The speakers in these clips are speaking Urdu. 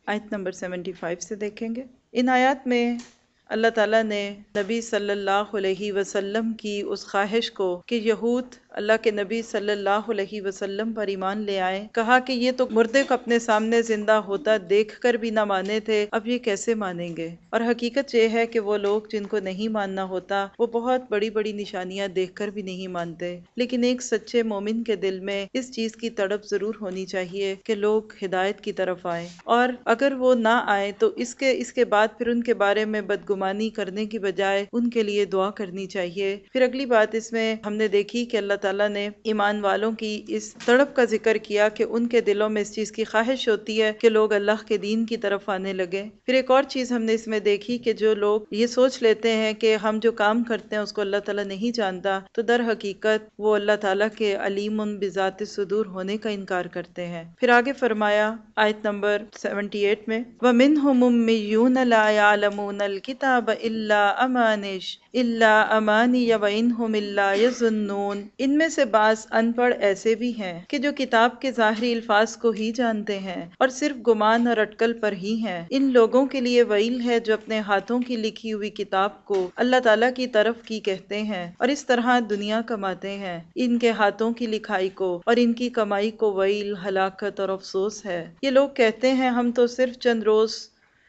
آیت نمبر 75 سے دیکھیں گے۔ ان آیات میں اللہ تعالیٰ نے نبی صلی اللہ علیہ وسلم کی اس خواہش کو کہ یہود اللہ کے نبی صلی اللہ علیہ وسلم پر ایمان لے آئے، کہا کہ یہ تو مردے کو اپنے سامنے زندہ ہوتا دیکھ کر بھی نہ مانے تھے، اب یہ کیسے مانیں گے؟ اور حقیقت یہ ہے کہ وہ لوگ جن کو نہیں ماننا ہوتا وہ بہت بڑی بڑی نشانیاں دیکھ کر بھی نہیں مانتے، لیکن ایک سچے مومن کے دل میں اس چیز کی تڑپ ضرور ہونی چاہیے کہ لوگ ہدایت کی طرف آئیں، اور اگر وہ نہ آئیں تو اس کے بعد پھر ان کے بارے میں بدگمانی کرنے کی بجائے ان کے لیے دعا کرنی چاہیے۔ پھر اگلی بات اس میں ہم نے دیکھی کہ اللہ تعالیٰ نے ایمان والوں کی اس تڑپ کا ذکر کیا کہ ان کے دلوں میں اس چیز کی خواہش ہوتی ہے کہ لوگ اللہ کے دین کی طرف آنے لگے۔ پھر ایک اور چیز ہم نے اس میں دیکھی کہ جو لوگ یہ سوچ لیتے ہیں کہ ہم جو کام کرتے ہیں اس کو اللہ تعالیٰ نہیں جانتا، تو در حقیقت وہ اللہ تعالیٰ کے علیم بذات الصدور ہونے کا انکار کرتے ہیں۔ پھر آگے فرمایا آیت نمبر 78 میں وَمِنْهُمْ أُمِّيُّونَ لَا يَعْلَمُونَ الْكِتَابَ إِلَّا أَمَانِيَّ وَإِنْهُمْ إِلَّا يَظُنُّونَ، ان میں سے بعض ان پڑھ ایسے بھی ہیں کہ جو کتاب کے ظاہری الفاظ کو ہی جانتے ہیں اور صرف گمان اور اٹکل پر ہی ہیں۔ ان لوگوں کے لیے ویل ہے جو اپنے ہاتھوں کی لکھی ہوئی کتاب کو اللہ تعالیٰ کی طرف کی کہتے ہیں اور اس طرح دنیا کماتے ہیں۔ ان کے ہاتھوں کی لکھائی کو اور ان کی کمائی کو ویل، ہلاکت اور افسوس ہے۔ یہ لوگ کہتے ہیں ہم تو صرف چند روز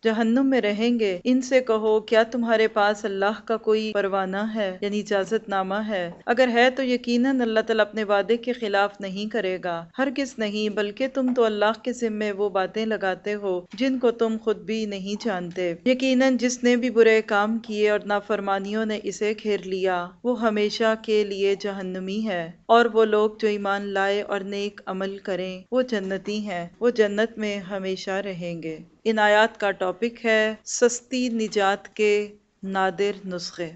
جہنم میں رہیں گے۔ ان سے کہو کیا تمہارے پاس اللہ کا کوئی پروانہ ہے، یعنی اجازت نامہ ہے؟ اگر ہے تو یقیناً اللہ تعالیٰ اپنے وعدے کے خلاف نہیں کرے گا، ہرگز نہیں، بلکہ تم تو اللہ کے ذمے وہ باتیں لگاتے ہو جن کو تم خود بھی نہیں جانتے۔ یقیناً جس نے بھی برے کام کیے اور نافرمانیوں نے اسے گھیر لیا، وہ ہمیشہ کے لیے جہنمی ہے، اور وہ لوگ جو ایمان لائے اور نیک عمل کریں وہ جنتی ہیں، وہ جنت میں ہمیشہ رہیں گے۔ ان آیات کا ٹاپک ہے سستی نجات کے نادر نسخے۔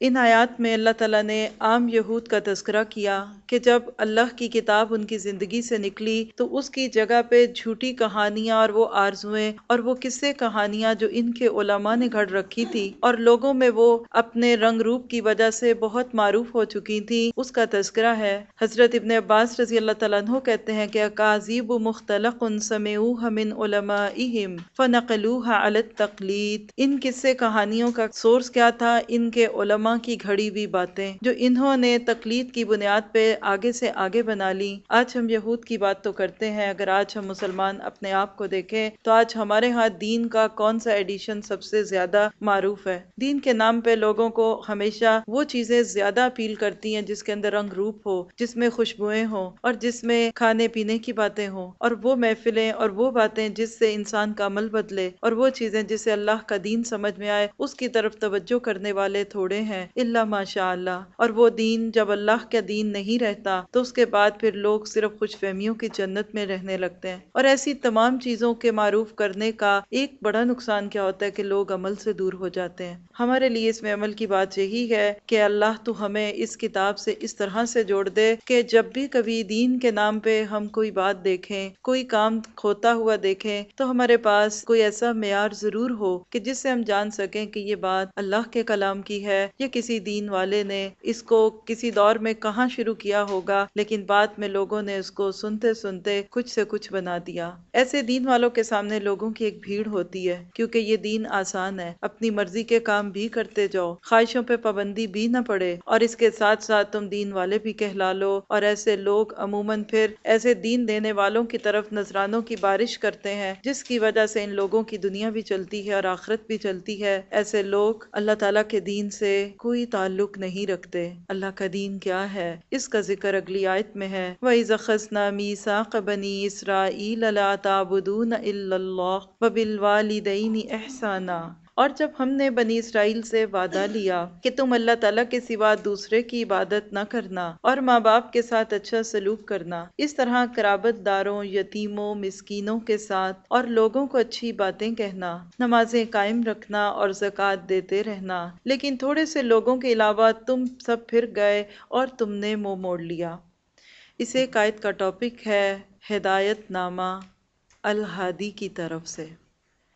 ان آیات میں اللہ تعالیٰ نے عام یہود کا تذکرہ کیا کہ جب اللہ کی کتاب ان کی زندگی سے نکلی تو اس کی جگہ پہ جھوٹی کہانیاں اور وہ آرزویں اور وہ قصے کہانیاں جو ان کے علماء نے گھڑ رکھی تھی اور لوگوں میں وہ اپنے رنگ روپ کی وجہ سے بہت معروف ہو چکی تھی، اس کا تذکرہ ہے۔ حضرت ابن عباس رضی اللہ تعالیٰ عنہ کہتے ہیں کہ اکاذیب مختلق سمعوها من علمائهم فنقلوها علی التقلید۔ ان قصے کہانیوں کا سورس کیا تھا؟ ان کے علماء کی گھڑی ہوئی باتیں جو انہوں نے تقلید کی بنیاد پہ آگے سے آگے بنا لی۔ آج ہم یہود کی بات تو کرتے ہیں، اگر آج ہم مسلمان اپنے آپ کو دیکھیں تو آج ہمارے ہاں دین کا کون سا ایڈیشن سب سے زیادہ معروف ہے؟ دین کے نام پہ لوگوں کو ہمیشہ وہ چیزیں زیادہ اپیل کرتی ہیں جس کے اندر رنگ روپ ہو، جس میں خوشبوئیں ہوں اور جس میں کھانے پینے کی باتیں ہوں، اور وہ محفلیں اور وہ باتیں جس سے انسان کا عمل بدلے، اور وہ چیزیں جس سے اللہ کا دین سمجھ میں آئے، اس کی طرف توجہ کرنے والے تھوڑے ہیں، الا ماشاء اللہ۔ اور وہ دین جب اللہ کا دین نہیں رہتا تو اس کے بعد پھر لوگ صرف خوش فہمیوں کی جنت میں رہنے لگتے ہیں۔ اور ایسی تمام چیزوں کے معروف کرنے کا ایک بڑا نقصان کیا ہوتا ہے کہ لوگ عمل سے دور ہو جاتے ہیں۔ ہمارے لیے اس میں عمل کی بات یہی ہے کہ اللہ تو ہمیں اس کتاب سے اس طرح سے جوڑ دے کہ جب بھی کبھی دین کے نام پہ ہم کوئی بات دیکھیں، کوئی کام کھوتا ہوا دیکھیں، تو ہمارے پاس کوئی ایسا معیار ضرور ہو کہ جس سے ہم جان سکیں کہ یہ بات اللہ کے کلام کی ہے یا کسی دین والے نے اس کو کسی دور میں کہاں شروع کیا ہوگا، لیکن بعد میں لوگوں نے اس کو سنتے سنتے کچھ سے کچھ بنا دیا۔ ایسے دین والوں کے سامنے لوگوں کی ایک بھیڑ ہوتی ہے، کیونکہ یہ دین آسان ہے، اپنی مرضی کے کام بھی کرتے جاؤ، خواہشوں پہ پابندی بھی نہ پڑے، اور اس کے ساتھ ساتھ تم دین والے بھی کہلا لو۔ اور ایسے لوگ عموماً پھر ایسے دین دینے والوں کی طرف نذرانوں کی بارش کرتے ہیں، جس کی وجہ سے ان لوگوں کی دنیا بھی چلتی ہے اور آخرت بھی چلتی ہے۔ ایسے لوگ اللہ تعالیٰ کے دین سے کوئی تعلق نہیں رکھتے۔ اللہ کا دین کیا ہے اس کا ذکر اگلی آیت میں ہے، وَإِذْ أَخَذْنَا مِيثَاقَ بَنِي إِسْرَائِيلَ لَا تَعْبُدُونَ إِلَّا اللَّهَ وَبِالْوَالِدَيْنِ إِحْسَانًا۔ اور جب ہم نے بنی اسرائیل سے وعدہ لیا کہ تم اللہ تعالیٰ کے سوا دوسرے کی عبادت نہ کرنا اور ماں باپ کے ساتھ اچھا سلوک کرنا، اس طرح قرابت داروں، یتیموں، مسکینوں کے ساتھ اور لوگوں کو اچھی باتیں کہنا، نمازیں قائم رکھنا اور زکوٰۃ دیتے رہنا، لیکن تھوڑے سے لوگوں کے علاوہ تم سب پھر گئے اور تم نے منہ موڑ لیا۔ اس ایک آیت کا ٹاپک ہے ہدایت نامہ الہادی کی طرف سے۔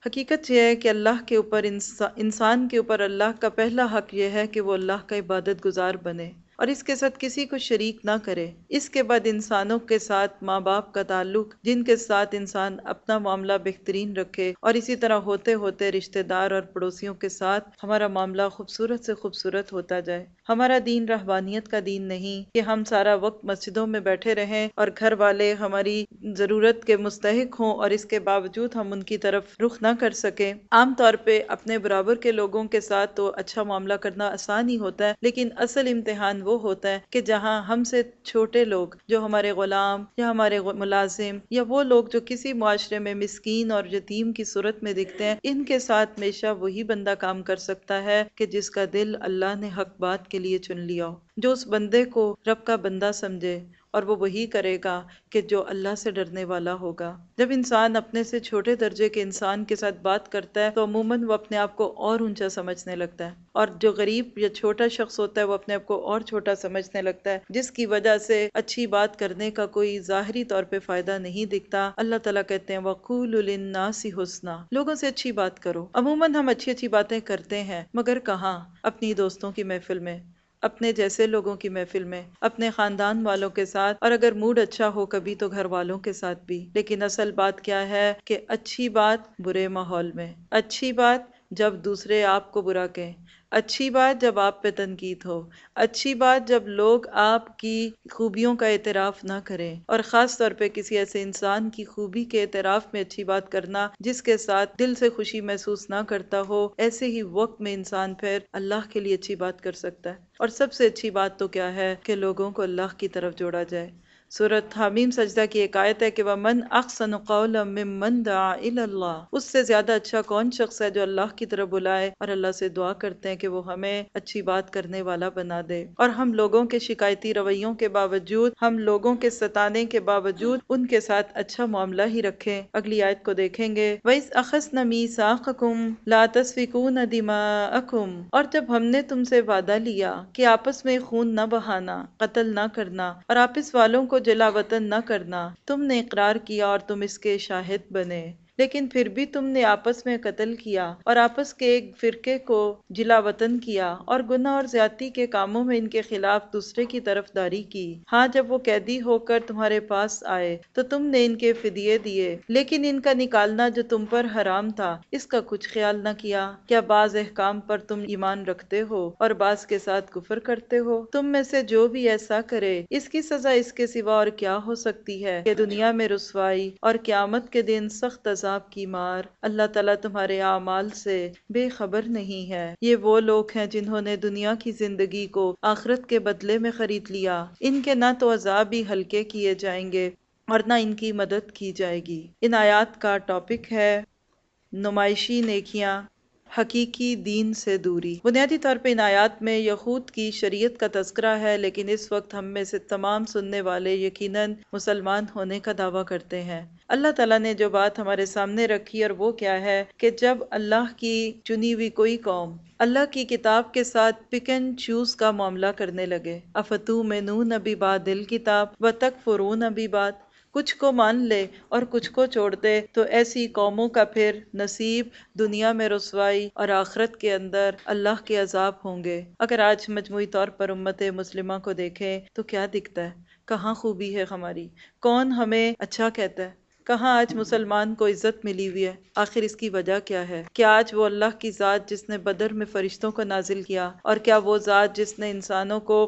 حقیقت یہ ہے کہ اللہ کے اوپر انسان کے اوپر اللہ کا پہلا حق یہ ہے کہ وہ اللہ کا عبادت گزار بنے، اور اس کے ساتھ کسی کو شریک نہ کرے۔ اس کے بعد انسانوں کے ساتھ ماں باپ کا تعلق، جن کے ساتھ انسان اپنا معاملہ بہترین رکھے، اور اسی طرح ہوتے ہوتے رشتہ دار اور پڑوسیوں کے ساتھ ہمارا معاملہ خوبصورت سے خوبصورت ہوتا جائے۔ ہمارا دین رہبانیت کا دین نہیں کہ ہم سارا وقت مسجدوں میں بیٹھے رہیں اور گھر والے ہماری ضرورت کے مستحق ہوں اور اس کے باوجود ہم ان کی طرف رخ نہ کر سکیں۔ عام طور پہ اپنے برابر کے لوگوں کے ساتھ تو اچھا معاملہ کرنا آسان ہی ہوتا ہے، لیکن اصل امتحان وہ ہوتا ہے کہ جہاں ہم سے چھوٹے لوگ، جو ہمارے غلام یا ہمارے ملازم یا وہ لوگ جو کسی معاشرے میں مسکین اور یتیم کی صورت میں دکھتے ہیں، ان کے ساتھ ہمیشہ وہی بندہ کام کر سکتا ہے کہ جس کا دل اللہ نے حق بات کے لیے چن لیا ہو، جو اس بندے کو رب کا بندہ سمجھے، اور وہ وہی کرے گا کہ جو اللہ سے ڈرنے والا ہوگا۔ جب انسان اپنے سے چھوٹے درجے کے انسان کے ساتھ بات کرتا ہے تو عموماً وہ اپنے آپ کو اور اونچا سمجھنے لگتا ہے، اور جو غریب یا چھوٹا شخص ہوتا ہے وہ اپنے آپ کو اور چھوٹا سمجھنے لگتا ہے، جس کی وجہ سے اچھی بات کرنے کا کوئی ظاہری طور پہ فائدہ نہیں دکھتا۔ اللہ تعالیٰ کہتے ہیں وَقُولُوا لِلنَّاسِ حُسْنًا، لوگوں سے اچھی بات کرو۔ عموماً ہم اچھی اچھی باتیں کرتے ہیں، مگر کہاں؟ اپنی دوستوں کی محفل میں، اپنے جیسے لوگوں کی محفل میں، اپنے خاندان والوں کے ساتھ، اور اگر موڈ اچھا ہو کبھی تو گھر والوں کے ساتھ بھی۔ لیکن اصل بات کیا ہے کہ اچھی بات برے ماحول میں، اچھی بات جب دوسرے آپ کو برا کہیں، اچھی بات جب آپ پہ تنقید ہو، اچھی بات جب لوگ آپ کی خوبیوں کا اعتراف نہ کریں، اور خاص طور پہ کسی ایسے انسان کی خوبی کے اعتراف میں اچھی بات کرنا جس کے ساتھ دل سے خوشی محسوس نہ کرتا ہو، ایسے ہی وقت میں انسان پھر اللہ کے لیے اچھی بات کر سکتا ہے۔ اور سب سے اچھی بات تو کیا ہے کہ لوگوں کو اللہ کی طرف جوڑا جائے۔ سورۃ حمیم سجدہ کی ایک آیت ہے کہ وَمَنْ أَحْسَنُ قَوْلًا مِّمَّنْ دَعَا إِلَى اللَّهِ، اس سے زیادہ اچھا کون شخص ہے جو اللہ کی طرف بلائے اور اللہ سے دعا کرتے ہیں کہ وہ ہمیں اچھی بات کرنے والا بنا دے۔ اور ہم لوگوں کے شکایتی رویوں کے باوجود، ہم لوگوں کے ستانے کے باوجود ان کے ساتھ اچھا معاملہ ہی رکھیں۔ اگلی آیت کو دیکھیں گے، وَإِذْ أَخَذْنَ مِيثَاقَكُمْ لَا تَسْفِكُونَ دِمَاءَكُمْ، اور جب ہم نے تم سے وعدہ لیا کہ آپس میں خون نہ بہانا، قتل نہ کرنا، اور آپس والوں کو جلا وطن نہ کرنا، تم نے اقرار کیا اور تم اس کے شاہد بنے، لیکن پھر بھی تم نے آپس میں قتل کیا اور آپس کے ایک فرقے کو جلا وطن کیا، اور گناہ اور زیادتی کے کاموں میں ان کے خلاف دوسرے کی طرفداری کی۔ ہاں، جب وہ قیدی ہو کر تمہارے پاس آئے تو تم نے ان کے فدیے دیے، لیکن ان کا نکالنا جو تم پر حرام تھا اس کا کچھ خیال نہ کیا۔ کیا بعض احکام پر تم ایمان رکھتے ہو اور بعض کے ساتھ کفر کرتے ہو؟ تم میں سے جو بھی ایسا کرے اس کی سزا اس کے سوا اور کیا ہو سکتی ہے کہ دنیا میں رسوائی اور قیامت کے دن سخت عذاب کی مار۔ اللہ تعالیٰ تمہارے اعمال سے بے خبر نہیں ہے۔ یہ وہ لوگ ہیں جنہوں نے دنیا کی زندگی کو آخرت کے بدلے میں خرید لیا، ان کے نہ تو عذاب ہی ہلکے کیے جائیں گے اور نہ ان کی مدد کی جائے گی۔ ان آیات کا ٹاپک ہے نمائشی نیکیاں، حقیقی دین سے دوری۔ بنیادی طور پہ ان آیات میں یہود کی شریعت کا تذکرہ ہے، لیکن اس وقت ہم میں سے تمام سننے والے یقیناً مسلمان ہونے کا دعویٰ کرتے ہیں۔ اللہ تعالیٰ نے جو بات ہمارے سامنے رکھی اور وہ کیا ہے کہ جب اللہ کی چنی ہوئی کوئی قوم اللہ کی کتاب کے ساتھ پک اینڈ چوز کا معاملہ کرنے لگے، اَفَتُؤْمِنُونَ بِبَعْضِ الْکِتَابِ وَتَکْفُرُونَ بِبَعْضٍ، کچھ کو مان لے اور کچھ کو چھوڑ دے، تو ایسی قوموں کا پھر نصیب دنیا میں رسوائی اور آخرت کے اندر اللہ کے عذاب ہوں گے۔ اگر آج مجموعی طور پر امت مسلمہ کو دیکھیں تو کیا دکھتا ہے؟ کہاں خوبی ہے ہماری؟ کون ہمیں اچھا کہتا ہے؟ کہاں آج مسلمان کو عزت ملی ہوئی ہے؟ آخر اس کی وجہ کیا ہے؟ کیا آج وہ اللہ کی ذات جس نے بدر میں فرشتوں کو نازل کیا، اور کیا وہ ذات جس نے انسانوں کو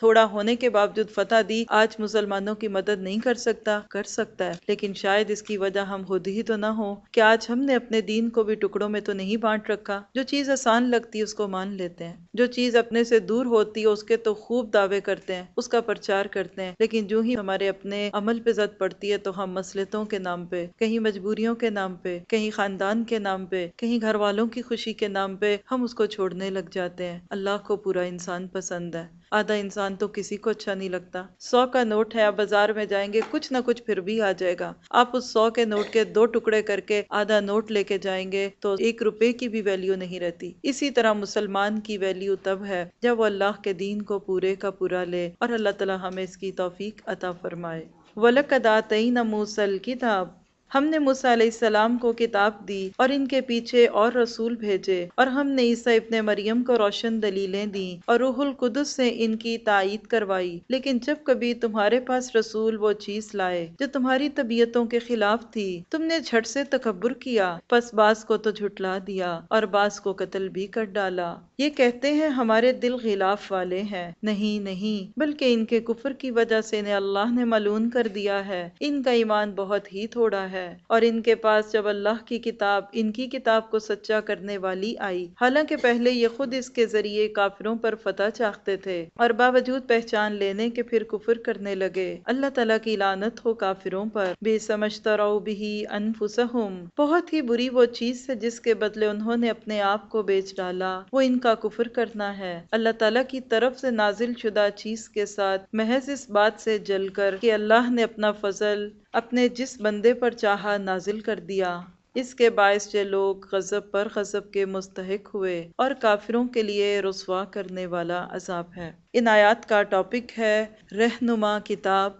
تھوڑا ہونے کے باوجود فتح دی، آج مسلمانوں کی مدد نہیں کر سکتا؟ کر سکتا ہے، لیکن شاید اس کی وجہ ہم خود ہی تو نہ ہو کہ آج ہم نے اپنے دین کو بھی ٹکڑوں میں تو نہیں بانٹ رکھا۔ جو چیز آسان لگتی ہے اس کو مان لیتے ہیں، جو چیز اپنے سے دور ہوتی ہے اس کے تو خوب دعوے کرتے ہیں، اس کا پرچار کرتے ہیں، لیکن جو ہی ہمارے اپنے عمل پہ زد پڑتی ہے تو ہم مصلحتوں کے نام پہ، کہیں مجبوریوں کے نام پہ، کہیں خاندان کے نام پہ، کہیں گھر والوں کی خوشی کے نام پہ ہم اس کو چھوڑنے لگ جاتے ہیں۔ اللہ کو پورا انسان پسند ہے، آدھا انسان تو کسی کو اچھا نہیں لگتا۔ 100 کا نوٹ ہے، آپ بازار میں جائیں گے کچھ نہ کچھ پھر بھی آ جائے گا، آپ اس 100 کے نوٹ کے 2 ٹکڑے کر کے آدھا نوٹ لے کے جائیں گے تو 1 روپے کی بھی ویلیو نہیں رہتی۔ اسی طرح مسلمان کی ویلیو تب ہے جب وہ اللہ کے دین کو پورے کا پورا لے، اور اللہ تعالی ہمیں اس کی توفیق عطا فرمائے۔ وَلَقَدْ آتَيْنَا مُوسَى الْکِتَابَ ہم نے موسیٰ علیہ السلام کو کتاب دی اور ان کے پیچھے اور رسول بھیجے، اور ہم نے عیسیٰ ابن مریم کو روشن دلیلیں دیں اور روح القدس سے ان کی تائید کروائی۔ لیکن جب کبھی تمہارے پاس رسول وہ چیز لائے جو تمہاری طبیعتوں کے خلاف تھی، تم نے جھٹ سے تکبر کیا، پس بعض کو تو جھٹلا دیا اور بعض کو قتل بھی کر ڈالا۔ یہ کہتے ہیں ہمارے دل غلاف والے ہیں، نہیں نہیں، بلکہ ان کے کفر کی وجہ سے انہیں اللہ نے ملعون کر دیا ہے، ان کا ایمان بہت ہی تھوڑا ہے۔ اور ان کے پاس جب اللہ کی کتاب، ان کی کتاب کو سچا کرنے والی آئی، حالانکہ پہلے یہ خود اس کے ذریعے کافروں پر فتح چاہتے تھے، اور باوجود پہچان لینے کے پھر کفر کرنے لگے۔ اللہ تعالیٰ کی لعنت ہو کافروں پر۔ بئس ما اشتروا بہ انفسہم، بہت ہی بری وہ چیز ہے جس کے بدلے انہوں نے اپنے آپ کو بیچ ڈالا، وہ ان کا کفر کرنا ہے اللہ تعالیٰ کی طرف سے نازل شدہ چیز کے ساتھ، محض اس بات سے جل کر کہ اللہ نے اپنا فضل اپنے جس بندے پر چاہا نازل کر دیا۔ اس کے باعث جو لوگ غضب پر غضب کے مستحق ہوئے، اور کافروں کے لیے رسوا کرنے والا عذاب ہے۔ ان آیات کا ٹاپک ہے رہنما کتاب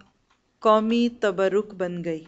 قومی تبرک بن گئی۔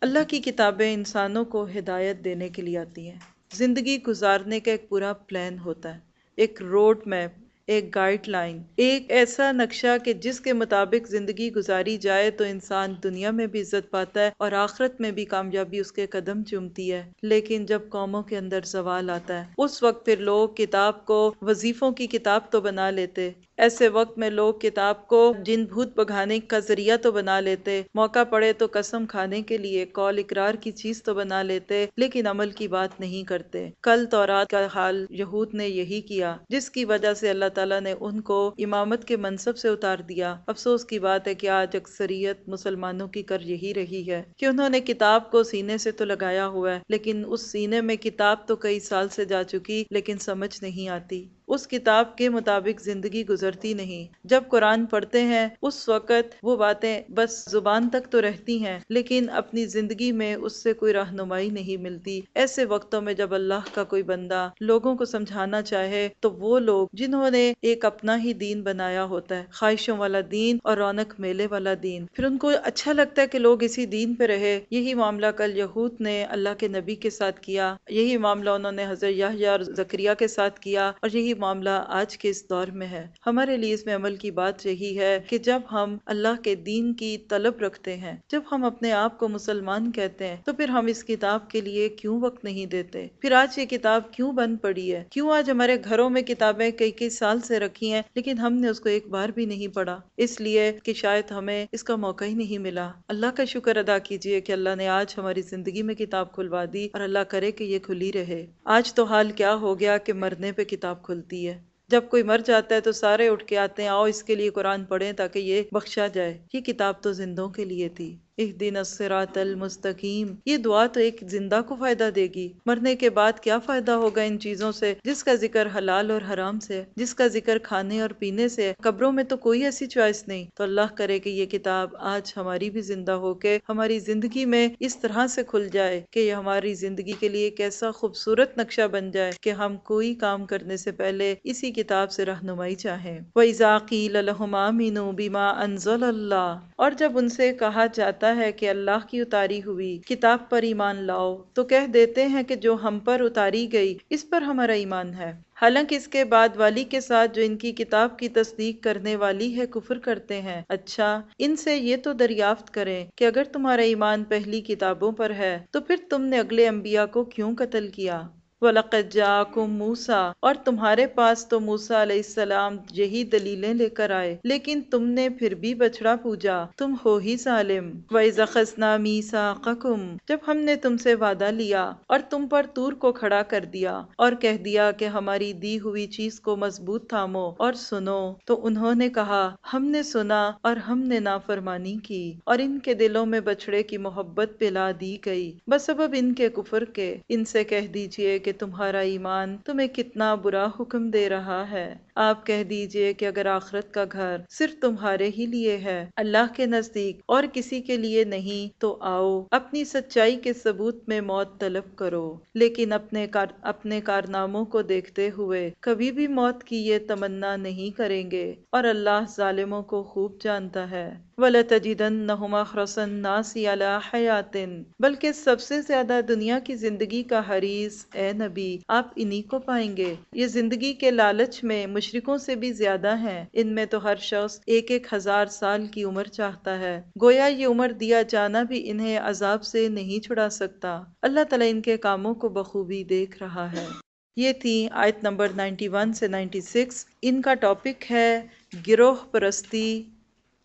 اللہ کی کتابیں انسانوں کو ہدایت دینے کے لیے آتی ہیں، زندگی گزارنے کا ایک پورا پلان ہوتا ہے، ایک روڈ میپ، ایک گائیڈ لائن، ایک ایسا نقشہ کہ جس کے مطابق زندگی گزاری جائے تو انسان دنیا میں بھی عزت پاتا ہے اور آخرت میں بھی کامیابی اس کے قدم چومتی ہے۔ لیکن جب قوموں کے اندر زوال آتا ہے، اس وقت پھر لوگ کتاب کو وظیفوں کی کتاب تو بنا لیتے، ایسے وقت میں لوگ کتاب کو جن بھوت بھگانے کا ذریعہ تو بنا لیتے، موقع پڑے تو قسم کھانے کے لیے قول اقرار کی چیز تو بنا لیتے، لیکن عمل کی بات نہیں کرتے۔ کل تورات کا حال یہود نے یہی کیا، جس کی وجہ سے اللہ تعالیٰ نے ان کو امامت کے منصب سے اتار دیا۔ افسوس کی بات ہے کہ آج اکثریت مسلمانوں کی کر یہی رہی ہے کہ انہوں نے کتاب کو سینے سے تو لگایا ہوا ہے، لیکن اس سینے میں کتاب تو کئی سال سے جا چکی، لیکن سمجھ نہیں آتی، اس کتاب کے مطابق زندگی گزرتی نہیں۔ جب قرآن پڑھتے ہیں اس وقت وہ باتیں بس زبان تک تو رہتی ہیں، لیکن اپنی زندگی میں اس سے کوئی رہنمائی نہیں ملتی۔ ایسے وقتوں میں جب اللہ کا کوئی بندہ لوگوں کو سمجھانا چاہے تو وہ لوگ جنہوں نے ایک اپنا ہی دین بنایا ہوتا ہے، خواہشوں والا دین اور رونق میلے والا دین، پھر ان کو اچھا لگتا ہے کہ لوگ اسی دین پہ رہے۔ یہی معاملہ کل یہود نے اللہ کے نبی کے ساتھ کیا، یہی معاملہ انہوں نے حضرت یحییٰ اور زکریا کے ساتھ کیا، اور یہی معاملہ آج کے اس دور میں ہے۔ ہمارے لیے اس میں عمل کی بات یہی ہے کہ جب ہم اللہ کے دین کی طلب رکھتے ہیں، جب ہم اپنے آپ کو مسلمان کہتے ہیں، تو پھر ہم اس کتاب کے لیے کیوں وقت نہیں دیتے؟ پھر آج یہ کتاب کیوں بند پڑی ہے؟ کیوں آج ہمارے گھروں میں کتابیں کئی کئی سال سے رکھی ہیں لیکن ہم نے اس کو ایک بار بھی نہیں پڑھا؟ اس لیے کہ شاید ہمیں اس کا موقع ہی نہیں ملا۔ اللہ کا شکر ادا کیجئے کہ اللہ نے آج ہماری زندگی میں کتاب کھلوا دی، اور اللہ کرے کہ یہ کھلی رہے۔ آج تو حال کیا ہو گیا کہ مرنے پہ کتاب کھلتی ہے، جب کوئی مر جاتا ہے تو سارے اٹھ کے آتے ہیں، آؤ اس کے لیے قرآن پڑھیں تاکہ یہ بخشا جائے۔ یہ کتاب تو زندوں کے لیے تھی۔ اہدنا الصراط المستقیم، یہ دعا تو ایک زندہ کو فائدہ دے گی، مرنے کے بعد کیا فائدہ ہوگا ان چیزوں سے جس کا ذکر حلال اور حرام سے، جس کا ذکر کھانے اور پینے سے؟ قبروں میں تو کوئی ایسی چوائس نہیں۔ تو اللہ کرے کہ یہ کتاب آج ہماری بھی زندہ ہو کے ہماری زندگی میں اس طرح سے کھل جائے کہ یہ ہماری زندگی کے لیے ایک ایسا خوبصورت نقشہ بن جائے کہ ہم کوئی کام کرنے سے پہلے اسی کتاب سے رہنمائی چاہیں۔ وَإِذَا قِيلَ لَهُمْ آمِنُوا بِمَا أَنزَلَ اللَّهُ، اور جب ان سے کہا جاتا ہے کہ اللہ کی اتاری ہوئی کتاب پر ایمان لاؤ، تو کہہ دیتے ہیں کہ جو ہم پر اتاری گئی اس پر ہمارا ایمان ہے، حالانکہ اس کے بعد والی کے ساتھ جو ان کی کتاب کی تصدیق کرنے والی ہے کفر کرتے ہیں۔ اچھا، ان سے یہ تو دریافت کریں کہ اگر تمہارا ایمان پہلی کتابوں پر ہے تو پھر تم نے اگلے انبیاء کو کیوں قتل کیا؟ وَلَقَدْ جَاءَكُم مُوسَىٰ، اور تمہارے پاس تو موسیٰ علیہ السلام یہی دلیلیں لے کر آئے، لیکن تم نے پھر بھی بچڑا پوجا، تم ہو ہی ظالم۔ وَإِذْ أَخَذْنَا مِيثَاقَكُمْ، جب ہم نے تم سے وعدہ لیا اور تم پر طور کو کھڑا کر دیا اور کہہ دیا کہ ہماری دی ہوئی چیز کو مضبوط تھامو اور سنو، تو انہوں نے کہا ہم نے سنا اور ہم نے نافرمانی کی، اور ان کے دلوں میں بچڑے کی محبت پلا دی گئی بسبب ان کے کفر کے۔ ان سے کہہ دیجئے کہ تمہارا ایمان تمہیں کتنا برا حکم دے رہا ہے۔ آپ کہہ دیجئے کہ اگر آخرت کا گھر صرف تمہارے ہی لیے ہے، اللہ کے نزدیک اور کسی کے لیے نہیں، تو آؤ اپنی سچائی کے ثبوت میں موت طلب کرو، لیکن اپنے کارناموں کو دیکھتے ہوئے کبھی بھی موت کی یہ تمنا نہیں کریں گے، اور اللہ ظالموں کو خوب جانتا ہے۔ وَلَتَجِدَنَّهُمْ أَحْرَصَ النَّاسِ عَلَىٰ حَيَاتٍ، بلکہ سب سے زیادہ دنیا کی زندگی کا حریص اے نبی آپ انہی کو پائیں گے۔ یہ زندگی کے لالچ میں مشرکوں سے بھی زیادہ ہیں، ان میں تو ہر شخص 1,000 سال کی عمر چاہتا ہے، گویا یہ عمر دیا جانا بھی انہیں عذاب سے نہیں چھڑا سکتا۔ اللہ تعالیٰ ان کے کاموں کو بخوبی دیکھ رہا ہے۔ یہ تھی آیت نمبر 91 سے 96۔ ان کا ٹاپک ہے گروہ پرستی،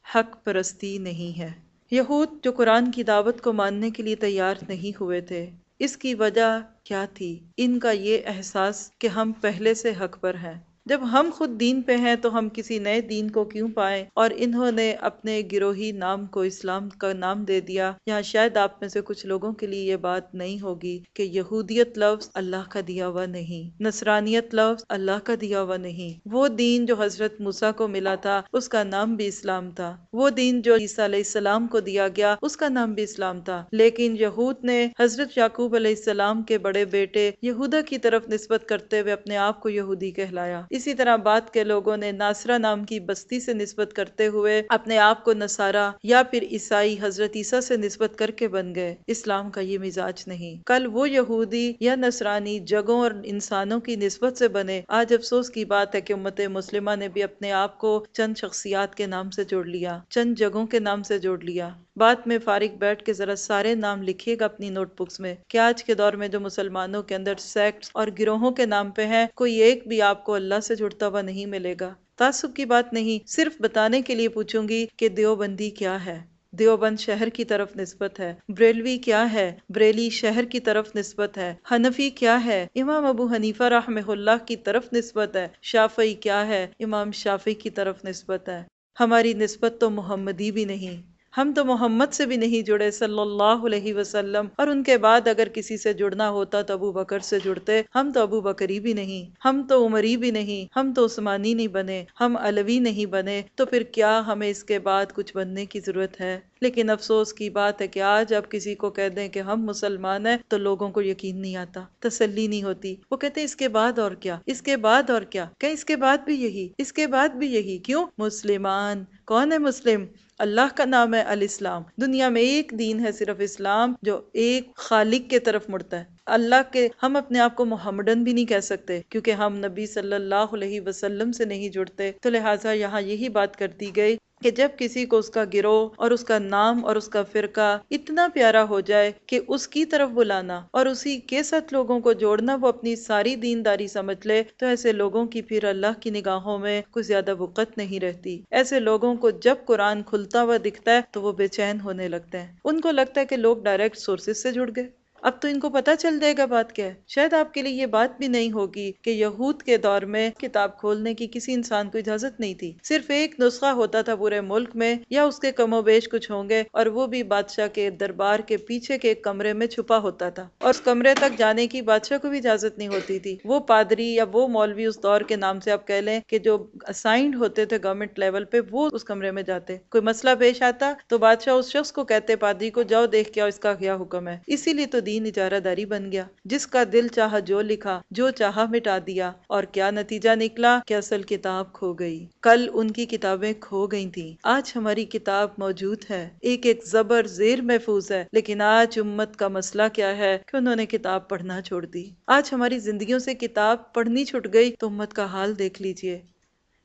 حق پرستی نہیں ہے۔ یہود جو قرآن کی دعوت کو ماننے کے لیے تیار نہیں ہوئے تھے، اس کی وجہ کیا تھی؟ ان کا یہ احساس کہ ہم پہلے سے حق پر ہیں، جب ہم خود دین پہ ہیں تو ہم کسی نئے دین کو کیوں پائیں؟ اور انہوں نے اپنے گروہی نام کو اسلام کا نام دے دیا۔ یہاں شاید آپ میں سے کچھ لوگوں کے لیے یہ بات نہیں ہوگی کہ یہودیت لفظ اللہ کا دیا ہوا نہیں، نصرانیت لفظ اللہ کا دیا ہوا نہیں۔ وہ دین جو حضرت موسیٰ کو ملا تھا اس کا نام بھی اسلام تھا، وہ دین جو عیسیٰ علیہ السلام کو دیا گیا اس کا نام بھی اسلام تھا، لیکن یہود نے حضرت یعقوب علیہ السلام کے بڑے بیٹے یہودا کی طرف نسبت کرتے ہوئے اپنے آپ کو یہودی کہلایا۔ اسی طرح بعد کے لوگوں نے ناصرہ نام کی بستی سے نسبت کرتے ہوئے اپنے آپ کو نصارہ یا پھر عیسائی حضرت عیسیٰ سے نسبت کر کے بن گئے۔ اسلام کا یہ مزاج نہیں۔ کل وہ یہودی یا نصرانی جگہوں اور انسانوں کی نسبت سے بنے۔ آج افسوس کی بات ہے کہ امت مسلمہ نے بھی اپنے آپ کو چند شخصیات کے نام سے جوڑ لیا، چند جگہوں کے نام سے جوڑ لیا۔ بعد میں فارغ بیٹھ کے ذرا سارے نام لکھیے گا اپنی نوٹ بکس میں کہ آج کے دور میں جو مسلمانوں کے اندر سیکٹس اور گروہوں کے نام پہ ہیں، کوئی ایک بھی آپ کو اللہ سے جڑتا ہوا نہیں ملے گا۔ تعصب کی بات نہیں، صرف بتانے کے لیے پوچھوں گی کہ دیوبندی کیا ہے؟ دیوبند شہر کی طرف نسبت ہے۔ بریلوی کیا ہے؟ بریلی شہر کی طرف نسبت ہے۔ حنفی کیا ہے؟ امام ابو حنیفہ رحمہ اللہ کی طرف نسبت ہے۔ شافعی کیا ہے؟ امام شافعی کی طرف نسبت ہے۔ ہماری نسبت تو محمدی بھی نہیں، ہم تو محمد سے بھی نہیں جڑے صلی اللہ علیہ وسلم، اور ان کے بعد اگر کسی سے جڑنا ہوتا تو ابو بکر سے جڑتے۔ ہم تو ابو بکری بھی نہیں، ہم تو عمری بھی نہیں، ہم تو عثمانی نہیں بنے، ہم علوی نہیں بنے، تو پھر کیا ہمیں اس کے بعد کچھ بننے کی ضرورت ہے؟ لیکن افسوس کی بات ہے کہ آج اب کسی کو کہہ دیں کہ ہم مسلمان ہیں تو لوگوں کو یقین نہیں آتا، تسلی نہیں ہوتی۔ وہ کہتے ہیں اس کے بعد اور کیا، اس کے بعد اور کیا، کہ اس کے بعد بھی یہی، اس کے بعد بھی یہی، کیوں؟ مسلمان کون ہے مسلم؟ اللہ کا نام ہے الاسلام۔ دنیا میں ایک دین ہے صرف اسلام، جو ایک خالق کے طرف مڑتا ہے۔ اللہ کے ہم اپنے آپ کو محمدن بھی نہیں کہہ سکتے کیونکہ ہم نبی صلی اللہ علیہ وسلم سے نہیں جڑتے، تو لہٰذا یہاں یہی بات کر دی گئی کہ جب کسی کو اس کا گروہ اور اس کا نام اور اس کا فرقہ اتنا پیارا ہو جائے کہ اس کی طرف بلانا اور اسی کے ساتھ لوگوں کو جوڑنا وہ اپنی ساری دینداری سمجھ لے، تو ایسے لوگوں کی پھر اللہ کی نگاہوں میں کوئی زیادہ وقت نہیں رہتی۔ ایسے لوگوں کو جب قرآن کھلتا ہوا دکھتا ہے تو وہ بے چین ہونے لگتے ہیں، ان کو لگتا ہے کہ لوگ ڈائریکٹ سورسز سے جڑ گئے۔ اب تو ان کو پتہ چل جائے گا بات کیا ہے۔ شاید آپ کے لیے یہ بات بھی نہیں ہوگی کہ یہود کے دور میں کتاب کھولنے کی کسی انسان کو اجازت نہیں تھی، صرف ایک نسخہ ہوتا تھا پورے ملک میں، یا اس کے کم و بیش کچھ ہوں گے، اور وہ بھی بادشاہ کے دربار کے پیچھے کے ایک کمرے میں چھپا ہوتا تھا، اور اس کمرے تک جانے کی بادشاہ کو بھی اجازت نہیں ہوتی تھی۔ وہ پادری یا وہ مولوی اس دور کے نام سے آپ کہہ لیں کہ جو اسائنڈ ہوتے تھے گورنمنٹ لیول پہ، وہ اس کمرے میں جاتے۔ کوئی مسئلہ پیش آتا تو بادشاہ اس شخص کو کہتے پادری کو، جاؤ دیکھ کے آؤ اس کا کیا حکم ہے۔ اسی لیے تو دین اجارہ داری بن گیا، جس کا دل چاہا جو لکھا، جو چاہا مٹا دیا، اور کیا نتیجہ نکلا کہ اصل کتاب کھو گئی۔ کل ان کی کتابیں کھو گئی تھیں، آج ہماری کتاب موجود ہے، ایک ایک زبر زیر محفوظ ہے، لیکن آج امت کا مسئلہ کیا ہے کہ انہوں نے کتاب پڑھنا چھوڑ دی۔ آج ہماری زندگیوں سے کتاب پڑھنی چھٹ گئی تو امت کا حال دیکھ لیجئے۔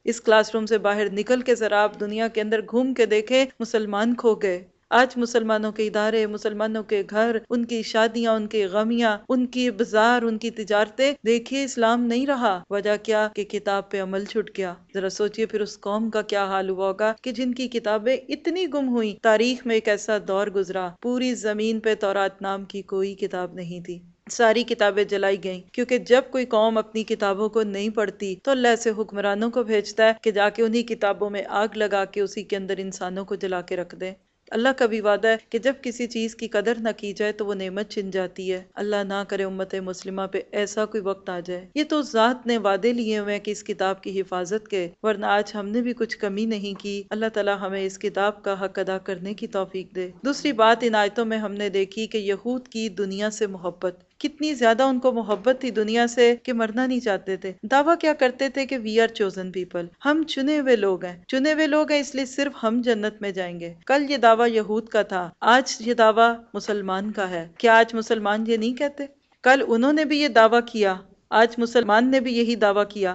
اس کلاس روم سے باہر نکل کے ذرا آپ دنیا کے اندر گھوم کے دیکھیں، مسلمان کھو گئے۔ آج مسلمانوں کے ادارے، مسلمانوں کے گھر، ان کی شادیاں، ان کی غمیاں، ان کی بازار، ان کی تجارتیں، دیکھیے اسلام نہیں رہا۔ وجہ کیا؟ کہ کتاب پہ عمل چھٹ گیا۔ ذرا سوچئے پھر اس قوم کا کیا حال ہوا ہوگا کہ جن کی کتابیں اتنی گم ہوئیں۔ تاریخ میں ایک ایسا دور گزرا، پوری زمین پہ تورات نام کی کوئی کتاب نہیں تھی، ساری کتابیں جلائی گئیں، کیونکہ جب کوئی قوم اپنی کتابوں کو نہیں پڑھتی تو اللہ سے حکمرانوں کو بھیجتا ہے کہ جا کے انہی کتابوں میں آگ لگا کے اسی کے اندر انسانوں کو جلا کے رکھ دیں۔ اللہ کا بھی وعدہ ہے کہ جب کسی چیز کی قدر نہ کی جائے تو وہ نعمت چھن جاتی ہے۔ اللہ نہ کرے امت مسلمہ پہ ایسا کوئی وقت آ جائے۔ یہ تو ذات نے وعدے لیے ہوئے ہیں کہ اس کتاب کی حفاظت کے، ورنہ آج ہم نے بھی کچھ کمی نہیں کی۔ اللہ تعالی ہمیں اس کتاب کا حق ادا کرنے کی توفیق دے۔ دوسری بات ان آیتوں میں ہم نے دیکھی کہ یہود کی دنیا سے محبت، کتنی زیادہ ان کو محبت تھی دنیا سے کہ مرنا نہیں چاہتے تھے۔ دعویٰ کیا کرتے تھے کہ وی آر چوزن پیپل، ہم چنے ہوئے لوگ ہیں، چنے ہوئے لوگ ہیں اس لیے صرف ہم جنت میں جائیں گے۔ کل یہ دعویٰ یہود کا تھا، آج یہ دعویٰ مسلمان کا ہے۔ کیا آج مسلمان یہ نہیں کہتے؟ کل انہوں نے بھی یہ دعویٰ کیا، آج مسلمان نے بھی یہی دعویٰ کیا۔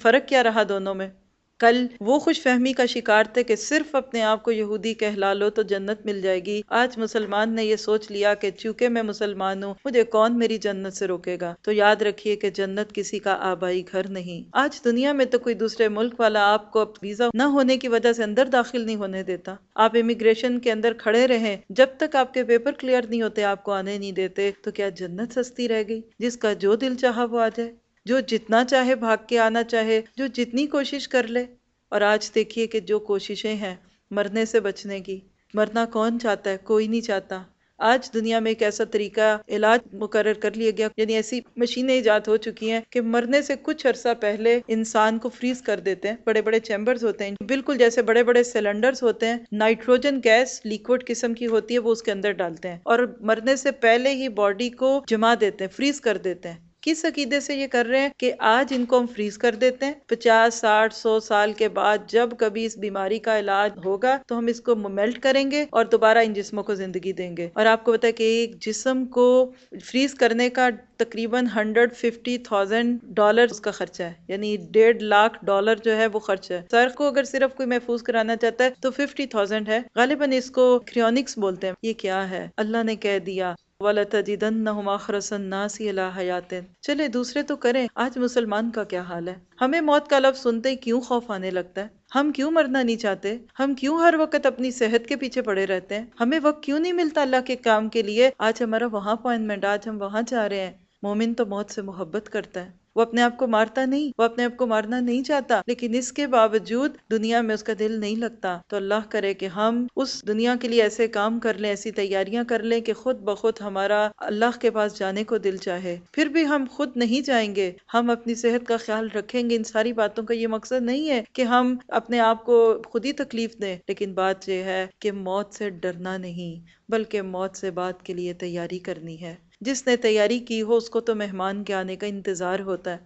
فرق کیا رہا دونوں میں؟ کل وہ خوش فہمی کا شکار تھے کہ صرف اپنے آپ کو یہودی کہلا لو تو جنت مل جائے گی۔ آج مسلمان نے یہ سوچ لیا کہ چونکہ میں مسلمان ہوں مجھے کون میری جنت سے روکے گا۔ تو یاد رکھیے کہ جنت کسی کا آبائی گھر نہیں۔ آج دنیا میں تو کوئی دوسرے ملک والا آپ کو ویزا نہ ہونے کی وجہ سے اندر داخل نہیں ہونے دیتا۔ آپ امیگریشن کے اندر کھڑے رہیں، جب تک آپ کے پیپر کلیئر نہیں ہوتے آپ کو آنے نہیں دیتے۔ تو کیا جنت سستی رہ گئی؟ جس کا جو دل چاہا وہ آ جائے، جو جتنا چاہے بھاگ کے آنا چاہے، جو جتنی کوشش کر لے۔ اور آج دیکھیے کہ جو کوششیں ہیں مرنے سے بچنے کی، مرنا کون چاہتا ہے؟ کوئی نہیں چاہتا۔ آج دنیا میں ایک ایسا طریقہ علاج مقرر کر لیا گیا، یعنی ایسی مشینیں ایجاد ہو چکی ہیں کہ مرنے سے کچھ عرصہ پہلے انسان کو فریز کر دیتے ہیں۔ بڑے بڑے چیمبرز ہوتے ہیں، بالکل جیسے بڑے بڑے سلنڈرز ہوتے ہیں، نائٹروجن گیس لیکوڈ قسم کی ہوتی ہے، وہ اس کے اندر ڈالتے ہیں اور مرنے سے پہلے ہی باڈی کو جما دیتے ہیں، فریز کر دیتے ہیں۔ کس عقیدے سے یہ کر رہے ہیں کہ آج ان کو ہم فریز کر دیتے ہیں، 50 60 100 سال کے بعد جب کبھی اس بیماری کا علاج ہوگا تو ہم اس کو میلٹ کریں گے اور دوبارہ ان جسموں کو زندگی دیں گے۔ اور آپ کو پتا ہے کہ ایک جسم کو فریز کرنے کا تقریباً $150,000 اس کا خرچہ ہے، یعنی $1.5 lakh جو ہے وہ خرچ ہے۔ سر کو اگر صرف کوئی محفوظ کرانا چاہتا ہے تو 50,000 ہے، غالباً اس کو کریونکس بولتے ہیں۔ یہ کیا ہے؟ اللہ نے کہہ دیا وَلَتَجِدَنَّهُمْ أَحْرَصَ النَّاسِ عَلَىٰ حَيَاةٍ۔ چلے دوسرے تو کریں، آج مسلمان کا کیا حال ہے؟ ہمیں موت کا لفظ سنتے ہی کیوں خوف آنے لگتا ہے؟ ہم کیوں مرنا نہیں چاہتے؟ ہم کیوں ہر وقت اپنی صحت کے پیچھے پڑے رہتے ہیں؟ ہمیں وقت کیوں نہیں ملتا اللہ کے کام کے لیے؟ آج ہمارا وہاں اپوائنٹمنٹ، آج ہم وہاں جا رہے ہیں۔ مومن تو موت سے محبت کرتا ہے، وہ اپنے آپ کو مارتا نہیں، وہ اپنے آپ کو مارنا نہیں چاہتا، لیکن اس کے باوجود دنیا میں اس کا دل نہیں لگتا۔ تو اللہ کرے کہ ہم اس دنیا کے لیے ایسے کام کر لیں، ایسی تیاریاں کر لیں کہ خود بخود ہمارا اللہ کے پاس جانے کو دل چاہے۔ پھر بھی ہم خود نہیں جائیں گے، ہم اپنی صحت کا خیال رکھیں گے۔ ان ساری باتوں کا یہ مقصد نہیں ہے کہ ہم اپنے آپ کو خود ہی تکلیف دیں، لیکن بات یہ ہے کہ موت سے ڈرنا نہیں بلکہ موت سے بات کے لیے تیاری کرنی ہے۔ جس نے تیاری کی ہو اس کو تو مہمان کے آنے کا انتظار ہوتا ہے۔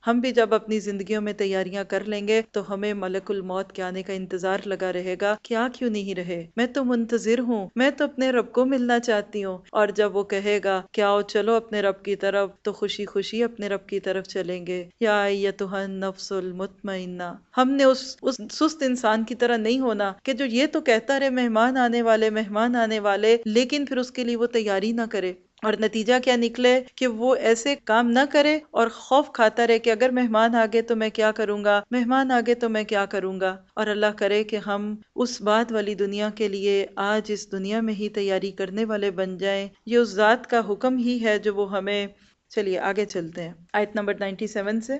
ہم بھی جب اپنی زندگیوں میں تیاریاں کر لیں گے تو ہمیں ملک الموت کے آنے کا انتظار لگا رہے گا۔ کیا کیوں نہیں رہے؟ میں تو منتظر ہوں، میں تو اپنے رب کو ملنا چاہتی ہوں۔ اور جب وہ کہے گا کہ آؤ چلو اپنے رب کی طرف، تو خوشی خوشی اپنے رب کی طرف چلیں گے۔ یا ایتھا النفس المطمئنہ، ہم نے اس سست انسان کی طرح نہیں ہونا کہ جو یہ تو کہتا رہے مہمان آنے والے مہمان آنے والے، لیکن پھر اس کے لیے وہ تیاری نہ کرے۔ اور نتیجہ کیا نکلے کہ وہ ایسے کام نہ کرے اور خوف کھاتا رہے کہ اگر مہمان آگے تو میں کیا کروں گا، مہمان آگے تو میں کیا کروں گا۔ اور اللہ کرے کہ ہم اس بات والی دنیا کے لیے آج اس دنیا میں ہی تیاری کرنے والے بن جائیں۔ یہ اس ذات کا حکم ہی ہے جو وہ ہمیں۔ چلیے آگے چلتے ہیں آیت نمبر 97 سے۔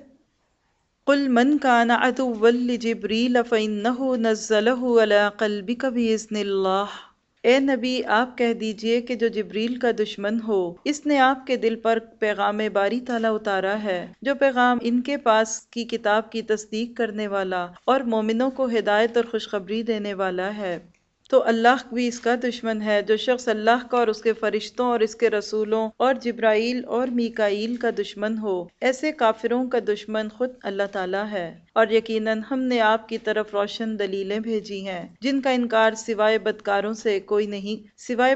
قُلْ مَنْ كَانَ عَدُوًّا لِجِبْرِيلَ فَإِنَّهُ نَزَّلَهُ عَلَىٰ قَلْبِكَ بِإِذْنِ اللَّهِ۔ اے نبی آپ کہہ دیجئے کہ جو جبریل کا دشمن ہو، اس نے آپ کے دل پر پیغام باری تعالیٰ اتارا ہے، جو پیغام ان کے پاس کی کتاب کی تصدیق کرنے والا اور مومنوں کو ہدایت اور خوشخبری دینے والا ہے۔ تو اللہ بھی اس کا دشمن ہے۔ جو شخص اللہ کا اور اس کے فرشتوں اور اس کے رسولوں اور جبرائیل اور میکائیل کا دشمن ہو، ایسے کافروں کا دشمن خود اللہ تعالیٰ ہے۔ اور یقیناً ہم نے آپ کی طرف روشن دلیلیں بھیجی ہیں جن کا انکار سوائے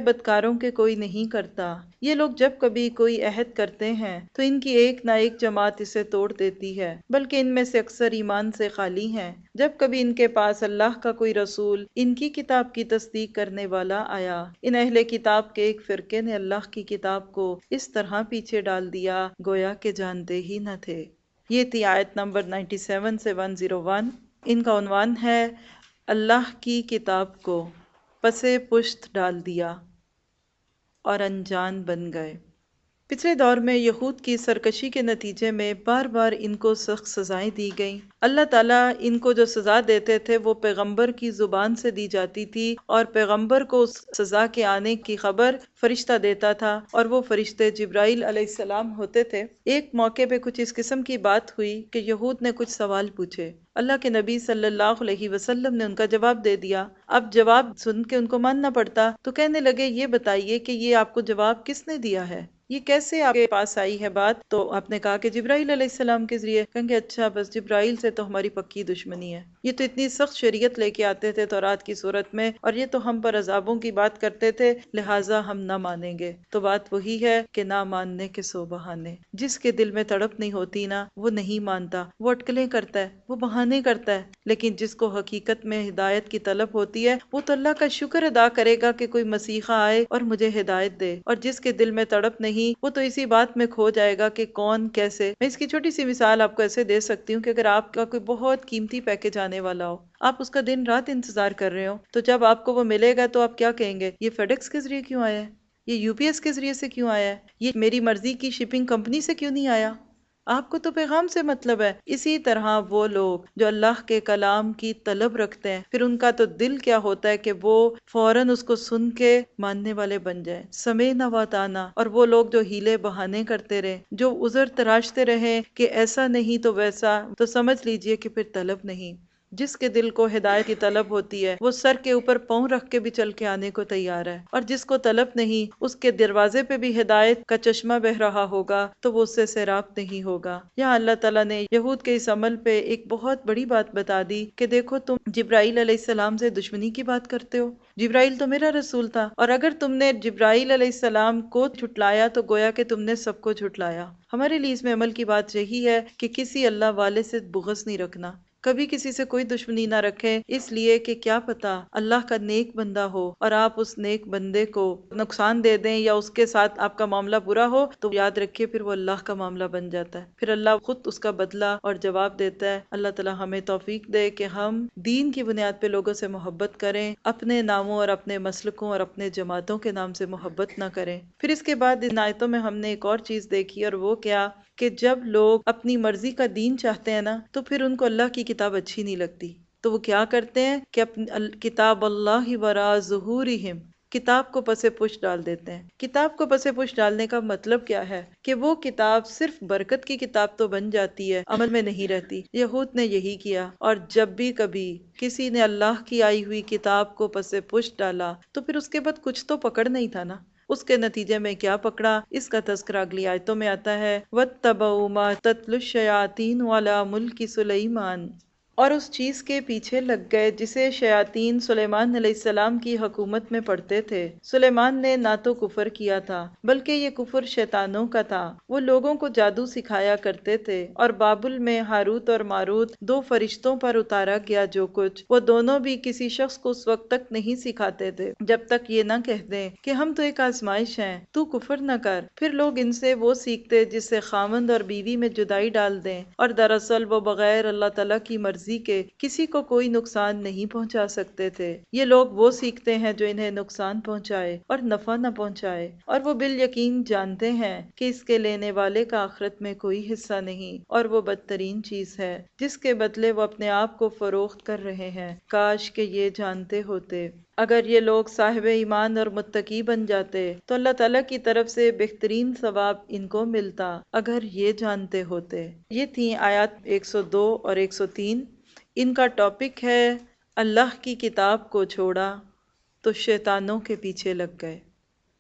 بدکاروں کے کوئی نہیں کرتا۔ یہ لوگ جب کبھی کوئی عہد کرتے ہیں تو ان کی ایک نہ ایک جماعت اسے توڑ دیتی ہے، بلکہ ان میں سے اکثر ایمان سے خالی ہیں۔ جب کبھی ان کے پاس اللہ کا کوئی رسول ان کی کتاب کی تصدیق کرنے والا آیا، ان اہل کتاب کے ایک فرقے نے اللہ کی کتاب کو اس طرح پیچھے ڈال دیا گویا کہ جانتے ہی نہ تھے۔ یہ تھی آیت نمبر 97 سے 101۔ ان کا عنوان ہے اللہ کی کتاب کو پسے پشت ڈال دیا اور انجان بن گئے۔ پچھلے دور میں یہود کی سرکشی کے نتیجے میں بار بار ان کو سخت سزائیں دی گئیں۔ اللہ تعالیٰ ان کو جو سزا دیتے تھے وہ پیغمبر کی زبان سے دی جاتی تھی، اور پیغمبر کو اس سزا کے آنے کی خبر فرشتہ دیتا تھا، اور وہ فرشتے جبرائیل علیہ السلام ہوتے تھے۔ ایک موقع پہ کچھ اس قسم کی بات ہوئی کہ یہود نے کچھ سوال پوچھے، اللہ کے نبی صلی اللہ علیہ وسلم نے ان کا جواب دے دیا۔ اب جواب سن کے ان کو ماننا پڑتا، تو کہنے لگے یہ بتائیے کہ یہ آپ کو جواب کس نے دیا ہے، یہ کیسے آپ کے پاس آئی ہے بات؟ تو آپ نے کہا کہ جبرائیل علیہ السلام کے ذریعے۔ کہیں گے اچھا، بس جبرائیل سے تو ہماری پکی دشمنی ہے، یہ تو اتنی سخت شریعت لے کے آتے تھے تورات کی صورت میں، اور یہ تو ہم پر عذابوں کی بات کرتے تھے، لہٰذا ہم نہ مانیں گے۔ تو بات وہی ہے کہ نہ ماننے کے سو بہانے۔ جس کے دل میں تڑپ نہیں ہوتی نا، وہ نہیں مانتا، وہ اٹکلیں کرتا ہے، وہ بہانے کرتا ہے۔ لیکن جس کو حقیقت میں ہدایت کی طلب ہوتی ہے، وہ تو اللہ کا شکر ادا کرے گا کہ کوئی مسیحا آئے اور مجھے ہدایت دے۔ اور جس کے دل میں تڑپ نہیں، وہ تو اسی بات میں کھو جائے گا کہ کون کیسے۔ میں اس کی چھوٹی سی مثال آپ کو ایسے دے سکتی ہوں کہ اگر آپ کا کوئی بہت قیمتی پیکج آنے والا ہو، آپ اس کا دن رات انتظار کر رہے ہو، تو جب آپ کو وہ ملے گا تو آپ کیا کہیں گے؟ یہ فیڈیکس کے ذریعے کیوں آیا ہے؟ یہ یو پی ایس کے ذریعے سے کیوں آیا ہے؟ یہ میری مرضی کی شپنگ کمپنی سے کیوں نہیں آیا؟ آپ کو تو پیغام سے مطلب ہے۔ اسی طرح وہ لوگ جو اللہ کے کلام کی طلب رکھتے ہیں، پھر ان کا تو دل کیا ہوتا ہے کہ وہ فوراً اس کو سن کے ماننے والے بن جائیں، سمعنا واتانا۔ اور وہ لوگ جو ہیلے بہانے کرتے رہے، جو عذر تراشتے رہے کہ ایسا نہیں تو ویسا، تو سمجھ لیجئے کہ پھر طلب نہیں۔ جس کے دل کو ہدایت کی طلب ہوتی ہے، وہ سر کے اوپر پاؤں رکھ کے بھی چل کے آنے کو تیار ہے، اور جس کو طلب نہیں، اس کے دروازے پہ بھی ہدایت کا چشمہ بہہ رہا ہوگا تو وہ اس سے سیراب نہیں ہوگا۔ یہاں اللہ تعالیٰ نے یہود کے اس عمل پہ ایک بہت بڑی بات بتا دی کہ دیکھو، تم جبرائیل علیہ السلام سے دشمنی کی بات کرتے ہو، جبرائیل تو میرا رسول تھا، اور اگر تم نے جبرائیل علیہ السلام کو جھٹلایا تو گویا کہ تم نے سب کو جھٹلایا۔ ہمارے لیے اس میں عمل کی بات یہی ہے کہ کسی اللہ والے سے بغض نہیں رکھنا، کبھی کسی سے کوئی دشمنی نہ رکھیں، اس لیے کہ کیا پتا اللہ کا نیک بندہ ہو اور آپ اس نیک بندے کو نقصان دے دیں، یا اس کے ساتھ آپ کا معاملہ برا ہو، تو یاد رکھیے پھر وہ اللہ کا معاملہ بن جاتا ہے، پھر اللہ خود اس کا بدلہ اور جواب دیتا ہے۔ اللہ تعالیٰ ہمیں توفیق دے کہ ہم دین کی بنیاد پہ لوگوں سے محبت کریں، اپنے ناموں اور اپنے مسلکوں اور اپنے جماعتوں کے نام سے محبت نہ کریں۔ پھر اس کے بعد ان آیتوں میں ہم نے ایک اور چیز دیکھی، اور وہ کیا کہ جب لوگ اپنی مرضی کا دین چاہتے ہیں نا، تو پھر ان کو اللہ کی کتاب اچھی نہیں لگتی، تو وہ کیا کرتے ہیں کہ اپنی کتاب اللہ وراء ظہورہم، کتاب کو پس پش ڈال دیتے ہیں۔ کتاب کو پس پش ڈالنے کا مطلب کیا ہے کہ وہ کتاب صرف برکت کی کتاب تو بن جاتی ہے، عمل میں نہیں رہتی۔ یہود نے یہی کیا، اور جب بھی کبھی کسی نے اللہ کی آئی ہوئی کتاب کو پس پش ڈالا تو پھر اس کے بعد کچھ تو پکڑ نہیں تھا نا۔ اس کے نتیجے میں کیا پکڑا، اس کا تذکرہ اگلی آیتوں میں آتا ہے، وَاتَّبَعُوا مَا تَتْلُو الشَّيَاطِينُ عَلَى مُلْكِ سُلَيْمَانَ، اور اس چیز کے پیچھے لگ گئے جسے شیاطین سلیمان علیہ السلام کی حکومت میں پڑھتے تھے۔ سلیمان نے نہ تو کفر کیا تھا، بلکہ یہ کفر شیطانوں کا تھا۔ وہ لوگوں کو جادو سکھایا کرتے تھے، اور بابل میں ہاروت اور ماروت دو فرشتوں پر اتارا گیا جو کچھ، وہ دونوں بھی کسی شخص کو اس وقت تک نہیں سکھاتے تھے جب تک یہ نہ کہہ دیں کہ ہم تو ایک آزمائش ہیں، تو کفر نہ کر۔ پھر لوگ ان سے وہ سیکھتے جس سے خاوند اور بیوی میں جدائی ڈال دیں، اور دراصل وہ بغیر اللہ تعالیٰ کی مرضی کے کسی کو کوئی نقصان نہیں پہنچا سکتے تھے۔ یہ لوگ وہ سیکھتے ہیں جو انہیں نقصان پہنچائے اور نفع نہ پہنچائے، اور وہ بالیقین جانتے ہیں کہ اس کے لینے والے کا آخرت میں کوئی حصہ نہیں، اور وہ بدترین چیز ہے جس کے بدلے وہ اپنے آپ کو فروخت کر رہے ہیں۔ کاش کہ یہ جانتے ہوتے۔ اگر یہ لوگ صاحب ایمان اور متقی بن جاتے تو اللہ تعالیٰ کی طرف سے بہترین ثواب ان کو ملتا، اگر یہ جانتے ہوتے۔ یہ تھیں آیات 102 اور 103۔ ان کا ٹاپک ہے اللہ کی کتاب کو چھوڑا تو شیطانوں کے پیچھے لگ گئے۔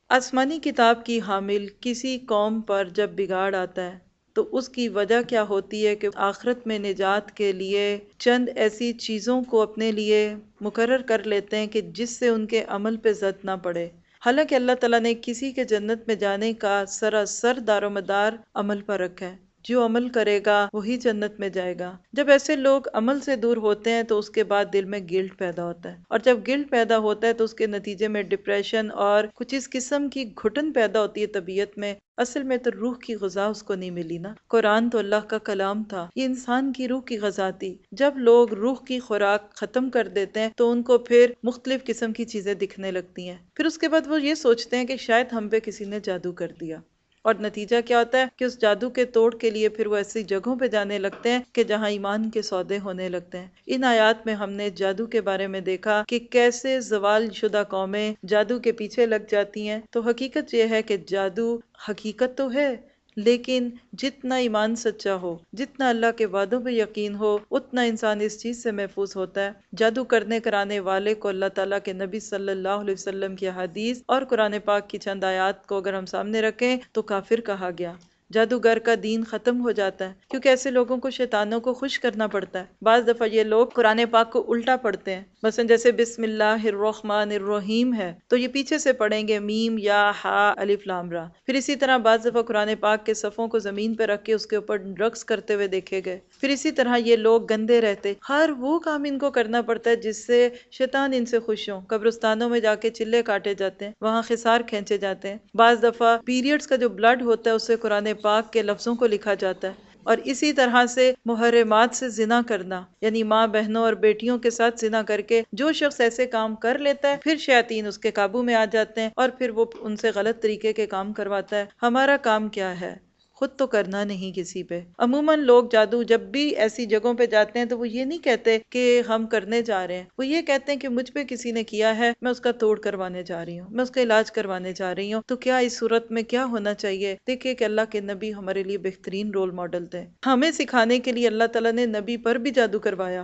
آسمانی کتاب کی حامل کسی قوم پر جب بگاڑ آتا ہے تو اس کی وجہ کیا ہوتی ہے کہ آخرت میں نجات کے لیے چند ایسی چیزوں کو اپنے لیے مقرر کر لیتے ہیں کہ جس سے ان کے عمل پہ زد نہ پڑے، حالانکہ اللہ تعالیٰ نے کسی کے جنت میں جانے کا سراسر دار و مدار عمل پر رکھا ہے۔ جو عمل کرے گا وہی جنت میں جائے گا۔ جب ایسے لوگ عمل سے دور ہوتے ہیں تو اس کے بعد دل میں گلٹ پیدا ہوتا ہے، اور جب گلٹ پیدا ہوتا ہے تو اس کے نتیجے میں ڈپریشن اور کچھ اس قسم کی گھٹن پیدا ہوتی ہے طبیعت میں۔ اصل میں تو روح کی غذا اس کو نہیں ملی نا۔ قرآن تو اللہ کا کلام تھا، یہ انسان کی روح کی غذا تھی۔ جب لوگ روح کی خوراک ختم کر دیتے ہیں تو ان کو پھر مختلف قسم کی چیزیں دکھنے لگتی ہیں، پھر اس کے بعد وہ یہ سوچتے ہیں کہ شاید ہم پہ کسی نے جادو کر دیا۔ اور نتیجہ کیا ہوتا ہے کہ اس جادو کے توڑ کے لیے پھر وہ ایسی جگہوں پہ جانے لگتے ہیں کہ جہاں ایمان کے سودے ہونے لگتے ہیں۔ ان آیات میں ہم نے جادو کے بارے میں دیکھا کہ کیسے زوال شدہ قومیں جادو کے پیچھے لگ جاتی ہیں۔ تو حقیقت یہ ہے کہ جادو حقیقت تو ہے، لیکن جتنا ایمان سچا ہو، جتنا اللہ کے وعدوں پہ یقین ہو، اتنا انسان اس چیز سے محفوظ ہوتا ہے۔ جادو کرنے کرانے والے کو اللہ تعالیٰ کے نبی صلی اللہ علیہ وسلم کی حدیث اور قرآن پاک کی چند آیات کو اگر ہم سامنے رکھیں تو کافر کہا گیا۔ جادوگر کا دین ختم ہو جاتا ہے، کیونکہ ایسے لوگوں کو شیطانوں کو خوش کرنا پڑتا ہے۔ بعض دفعہ یہ لوگ قرآن پاک کو الٹا پڑھتے ہیں، مثلا جیسے بسم اللہ الرحمن الرحیم ہے تو یہ پیچھے سے پڑھیں گے میم یا ہا الف لام را۔ پھر اسی طرح بعض دفعہ قرآن پاک کے صفوں کو زمین پہ رکھ کے اس کے اوپر رقص کرتے ہوئے دیکھے گئے۔ پھر اسی طرح یہ لوگ گندے رہتے، ہر وہ کام ان کو کرنا پڑتا ہے جس سے شیطان ان سے خوش ہوں۔ قبرستانوں میں جا کے چلے کاٹے جاتے ہیں، وہاں خسار کھینچے جاتے ہیں۔ بعض دفعہ پیریڈز کا جو بلڈ ہوتا ہے اس سے قرآن پاک کے لفظوں کو لکھا جاتا ہے۔ اور اسی طرح سے محرمات سے زنا کرنا، یعنی ماں بہنوں اور بیٹیوں کے ساتھ زنا کر کے جو شخص ایسے کام کر لیتا ہے پھر شیاطین اس کے قابو میں آ جاتے ہیں اور پھر وہ ان سے غلط طریقے کے کام کرواتا ہے۔ ہمارا کام کیا ہے؟ خود تو کرنا نہیں کسی پہ۔ عموماً لوگ جادو جب بھی ایسی جگہوں پہ جاتے ہیں تو وہ یہ نہیں کہتے کہ ہم کرنے جا رہے ہیں، وہ یہ کہتے ہیں کہ مجھ پہ کسی نے کیا ہے، میں اس کا توڑ کروانے جا رہی ہوں، میں اس کا علاج کروانے جا رہی ہوں۔ تو کیا اس صورت میں کیا ہونا چاہیے؟ دیکھیں کہ اللہ کے نبی ہمارے لیے بہترین رول ماڈل تھے۔ ہمیں سکھانے کے لیے اللہ تعالیٰ نے نبی پر بھی جادو کروایا۔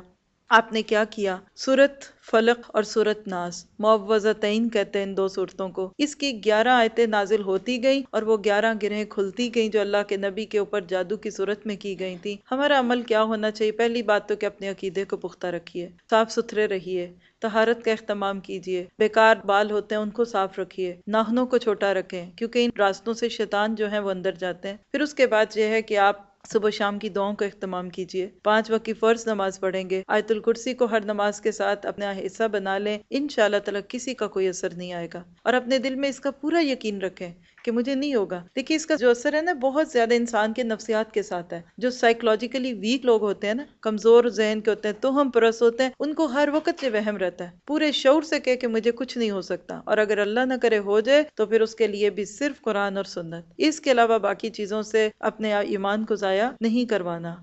آپ نے کیا کیا؟ سورت فلق اور سورت ناس، معوذتین کہتے ہیں ان دو صورتوں کو۔ اس کی 11 آیتیں نازل ہوتی گئیں اور وہ 11 گرہیں کھلتی گئیں جو اللہ کے نبی کے اوپر جادو کی صورت میں کی گئی تھی۔ ہمارا عمل کیا ہونا چاہیے؟ پہلی بات تو کہ اپنے عقیدے کو پختہ رکھیے، صاف ستھرے رہیے، طہارت کا اہتمام کیجیے، بیکار بال ہوتے ہیں ان کو صاف رکھیے، ناخنوں کو چھوٹا رکھیں کیونکہ ان راستوں سے شیطان جو ہیں وہ اندر جاتے ہیں۔ پھر اس کے بعد یہ ہے کہ آپ صبح و شام کی دعاؤں کا اہتمام کیجیے، 5 وقت کی فرض نماز پڑھیں گے، آیت الکرسی کو ہر نماز کے ساتھ اپنا حصہ بنا لیں، انشاءاللہ تعالی کسی کا کوئی اثر نہیں آئے گا۔ اور اپنے دل میں اس کا پورا یقین رکھیں کہ مجھے نہیں ہوگا۔ دیکھیے اس کا جو اثر ہے نا بہت زیادہ انسان کے نفسیات کے ساتھ ہے۔ جو سائیکولوجیکلی ویک لوگ ہوتے ہیں نا، کمزور ذہن کے ہوتے ہیں، تو ہم پرس ہوتے ہیں، ان کو ہر وقت یہ وہم رہتا ہے، پورے شعور سے کہ مجھے کچھ نہیں ہو سکتا، اور اگر اللہ نہ کرے ہو جائے تو پھر اس کے لیے بھی صرف قرآن اور سنت، اس کے علاوہ باقی چیزوں سے اپنے ایمان کو ضائع نہیں کروانا۔